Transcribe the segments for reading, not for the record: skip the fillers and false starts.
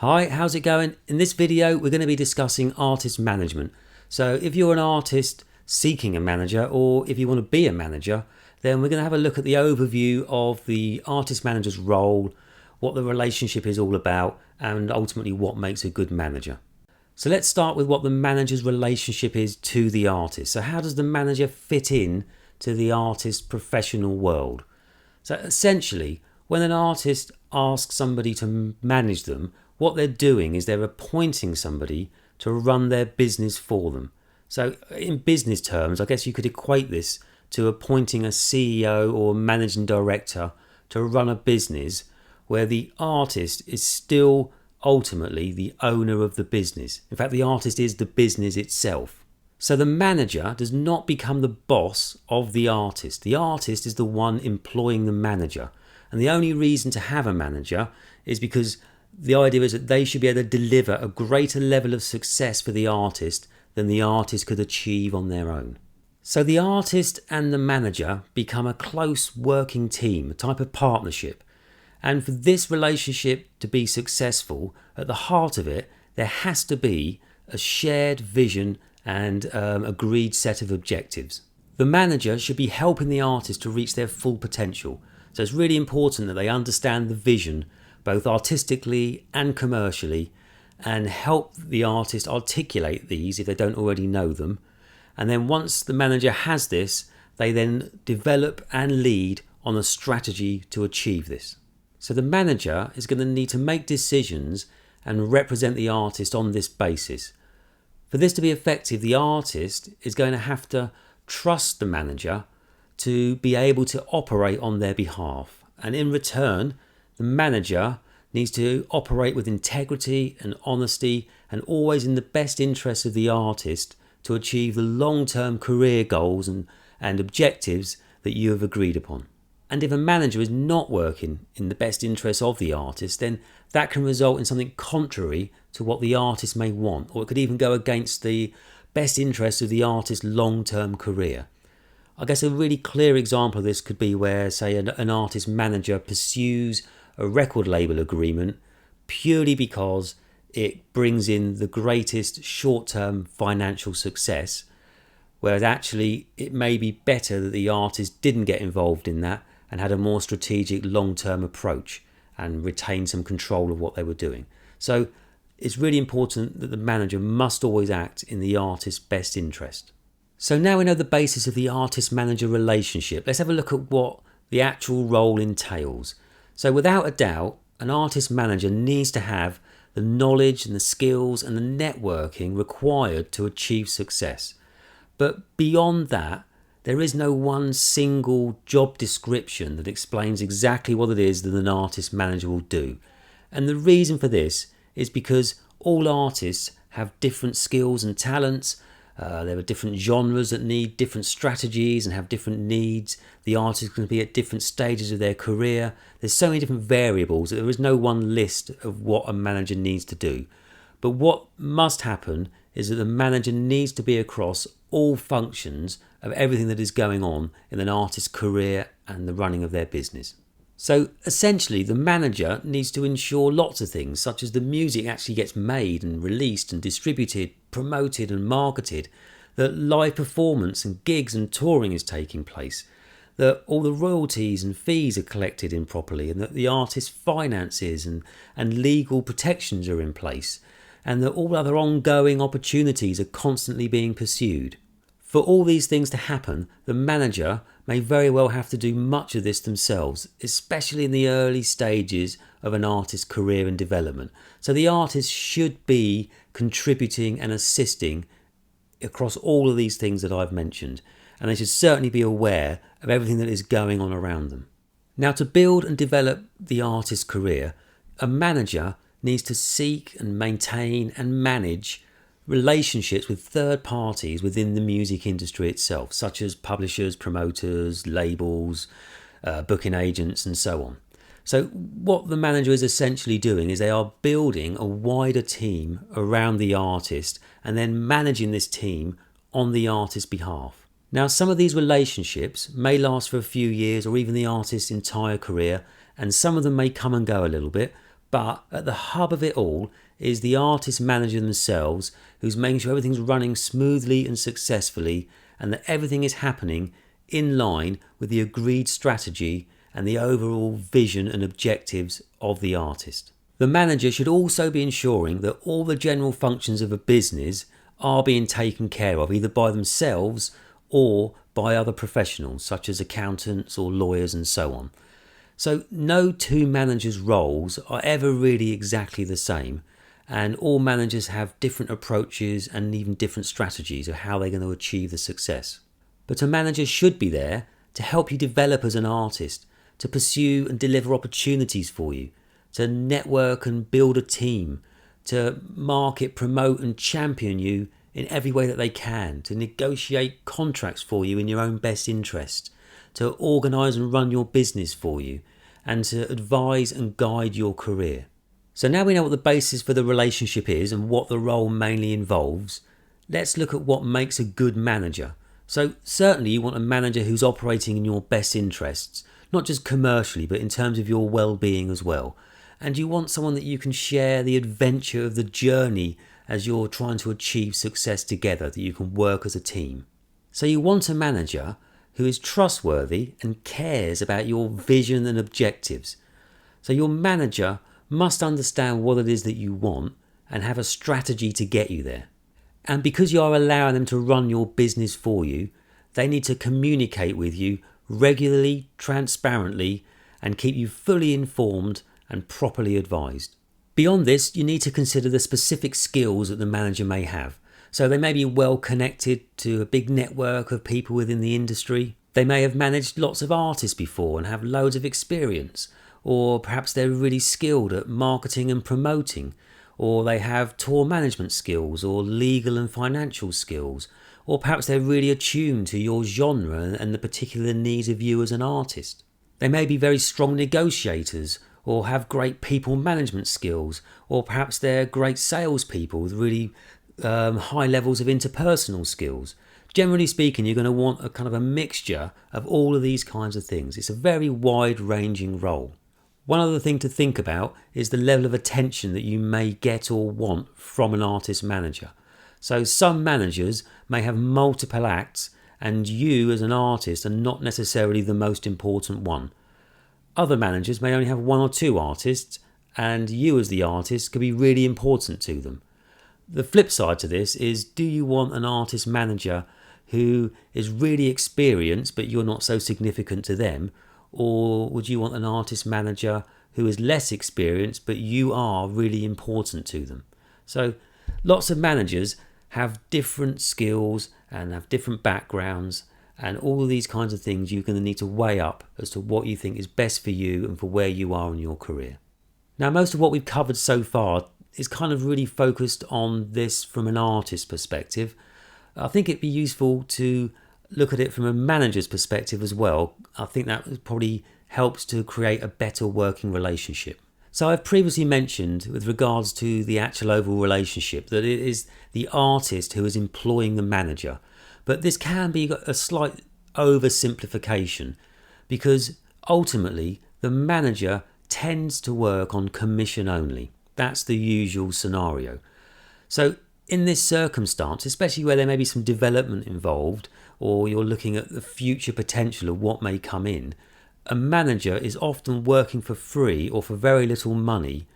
Hi, how's it going? In this video, we're going to be discussing artist management. So if you're an artist seeking a manager, or if you want to be a manager, then we're going to have a look at the overview of the artist manager's role, what the relationship is all about, and ultimately what makes a good manager. So let's start with what the manager's relationship is to the artist. So how does the manager fit in to the artist's professional world? So essentially, when an artist asks somebody to manage them, what they're doing is they're appointing somebody to run their business for them. So in business terms, I guess you could equate this to appointing a CEO or managing director to run a business where the artist is still ultimately the owner of the business. In fact, the artist is the business itself. So the manager does not become the boss of the artist. The artist is the one employing the manager. And the only reason to have a manager is because the idea is that they should be able to deliver a greater level of success for the artist than the artist could achieve on their own. So the artist and the manager become a close working team, a type of partnership. And for this relationship to be successful, at the heart of it, there has to be a shared vision and agreed set of objectives. The manager should be helping the artist to reach their full potential. So it's really important that they understand the vision, both artistically and commercially, and help the artist articulate these if they don't already know them. And then once the manager has this, they then develop and lead on a strategy to achieve this. So the manager is going to need to make decisions and represent the artist on this basis. For this to be effective, the artist is going to have to trust the manager to be able to operate on their behalf. And in return, the manager needs to operate with integrity and honesty and always in the best interest of the artist to achieve the long-term career goals and objectives that you have agreed upon. And if a manager is not working in the best interest of the artist, then that can result in something contrary to what the artist may want, or it could even go against the best interest of the artist's long-term career. I guess a really clear example of this could be where, say, an artist manager pursues a record label agreement purely because it brings in the greatest short-term financial success, whereas actually it may be better that the artist didn't get involved in that and had a more strategic long-term approach and retain some control of what they were doing. So it's really important that the manager must always act in the artist's best interest. So now we know the basis of the artist-manager relationship. Let's have a look at what the actual role entails. So without a doubt, an artist manager needs to have the knowledge and the skills and the networking required to achieve success. But beyond that, there is no one single job description that explains exactly what it is that an artist manager will do. And the reason for this is because all artists have different skills and talents. There are different genres that need different strategies and have different needs. The artist can be at different stages of their career. There's so many different variables that there is no one list of what a manager needs to do. But what must happen is that the manager needs to be across all functions of everything that is going on in an artist's career and the running of their business. So essentially, the manager needs to ensure lots of things, such as the music actually gets made and released and distributed, promoted and marketed, that live performance and gigs and touring is taking place, that all the royalties and fees are collected in properly, and that the artist's finances and legal protections are in place, and that all other ongoing opportunities are constantly being pursued. For all these things to happen, the manager may very well have to do much of this themselves, especially in the early stages of an artist's career and development. So the artist should be contributing and assisting across all of these things that I've mentioned, and they should certainly be aware of everything that is going on around them. Now, to build and develop the artist's career, a manager needs to seek and maintain and manage relationships with third parties within the music industry itself, such as publishers, promoters, labels, booking agents, and so on. So what the manager is essentially doing is they are building a wider team around the artist and then managing this team on the artist's behalf. Now, some of these relationships may last for a few years or even the artist's entire career, and some of them may come and go a little bit, But at the hub of it all is the artist manager themselves, who's making sure everything's running smoothly and successfully, and that everything is happening in line with the agreed strategy and the overall vision and objectives of the artist. The manager should also be ensuring that all the general functions of a business are being taken care of, either by themselves or by other professionals such as accountants or lawyers and so on. So no two managers' roles are ever really exactly the same, and all managers have different approaches and even different strategies of how they're going to achieve the success. But a manager should be there to help you develop as an artist, to pursue and deliver opportunities for you, to network and build a team, to market, promote and champion you in every way that they can, to negotiate contracts for you in your own best interest, to organise and run your business for you, and to advise and guide your career. So now we know what the basis for the relationship is and what the role mainly involves, let's look at what makes a good manager. So certainly you want a manager who's operating in your best interests, not just commercially but in terms of your well-being as well. And you want someone that you can share the adventure of the journey as you're trying to achieve success together, that you can work as a team. So you want a manager who is trustworthy and cares about your vision and objectives. So your manager must understand what it is that you want and have a strategy to get you there. And because you are allowing them to run your business for you, they need to communicate with you regularly, transparently, and keep you fully informed and properly advised. Beyond this, you need to consider the specific skills that the manager may have. So they may be well connected to a big network of people within the industry. They may have managed lots of artists before and have loads of experience. Or perhaps they're really skilled at marketing and promoting. Or they have tour management skills or legal and financial skills. Or perhaps they're really attuned to your genre and the particular needs of you as an artist. They may be very strong negotiators or have great people management skills. Or perhaps they're great salespeople with really high levels of interpersonal skills. Generally speaking, you're going to want a kind of a mixture of all of these kinds of things. It's a very wide-ranging role. One other thing to think about is the level of attention that you may get or want from an artist manager. So some managers may have multiple acts and you as an artist are not necessarily the most important one. Other managers may only have one or two artists and you as the artist could be really important to them. The flip side to this is, do you want an artist manager who is really experienced but you're not so significant to them? Or would you want an artist manager who is less experienced but you are really important to them? So lots of managers have different skills and have different backgrounds, and all of these kinds of things you're going to need to weigh up as to what you think is best for you and for where you are in your career. Now, most of what we've covered so far is kind of really focused on this from an artist perspective. I think it'd be useful to look at it from a manager's perspective as well. I think that probably helps to create a better working relationship. So I've previously mentioned with regards to the actual overall relationship that it is the artist who is employing the manager. But this can be a slight oversimplification because ultimately the manager tends to work on commission only. That's the usual scenario. So in this circumstance, especially where there may be some development involved or you're looking at the future potential of what may come in, a manager is often working for free or for very little money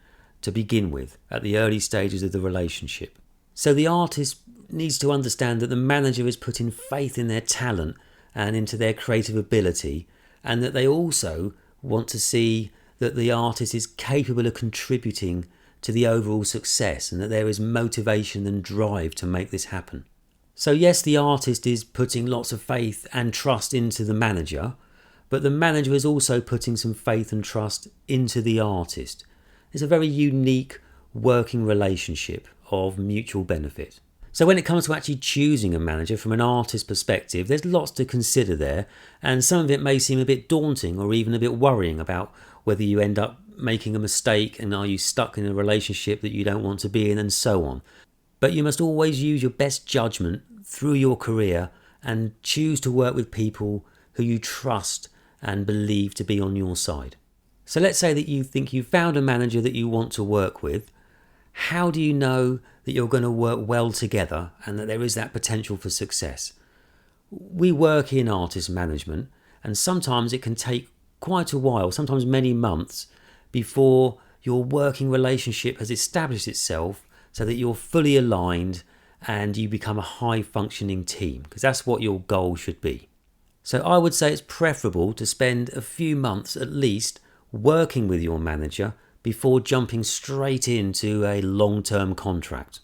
to begin with at the early stages of the relationship. So the artist needs to understand that the manager is putting faith in their talent and into their creative ability, and that they also want to see that the artist is capable of contributing to the overall success and that there is motivation and drive to make this happen. So yes, the artist is putting lots of faith and trust into the manager, but the manager is also putting some faith and trust into the artist. It's a very unique working relationship of mutual benefit. So when it comes to actually choosing a manager from an artist perspective, there's lots to consider there, and some of it may seem a bit daunting or even a bit worrying about whether you end up making a mistake and are you stuck in a relationship that you don't want to be in and so on. But you must always use your best judgment through your career and choose to work with people who you trust and believe to be on your side. So let's say that you think you've found a manager that you want to work with. How do you know that you're going to work well together and that there is that potential for success? We work in artist management, and sometimes it can take quite a while, sometimes many months, before your working relationship has established itself so that you're fully aligned and you become a high functioning team, because that's what your goal should be. So I would say it's preferable to spend a few months at least working with your manager before jumping straight into a long-term contract.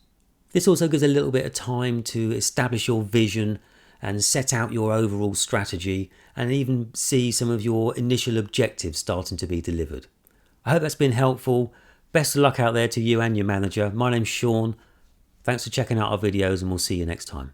This also gives a little bit of time to establish your vision and set out your overall strategy and even see some of your initial objectives starting to be delivered. I hope that's been helpful. Best of luck out there to you and your manager. My name's Sean. Thanks for checking out our videos, and we'll see you next time.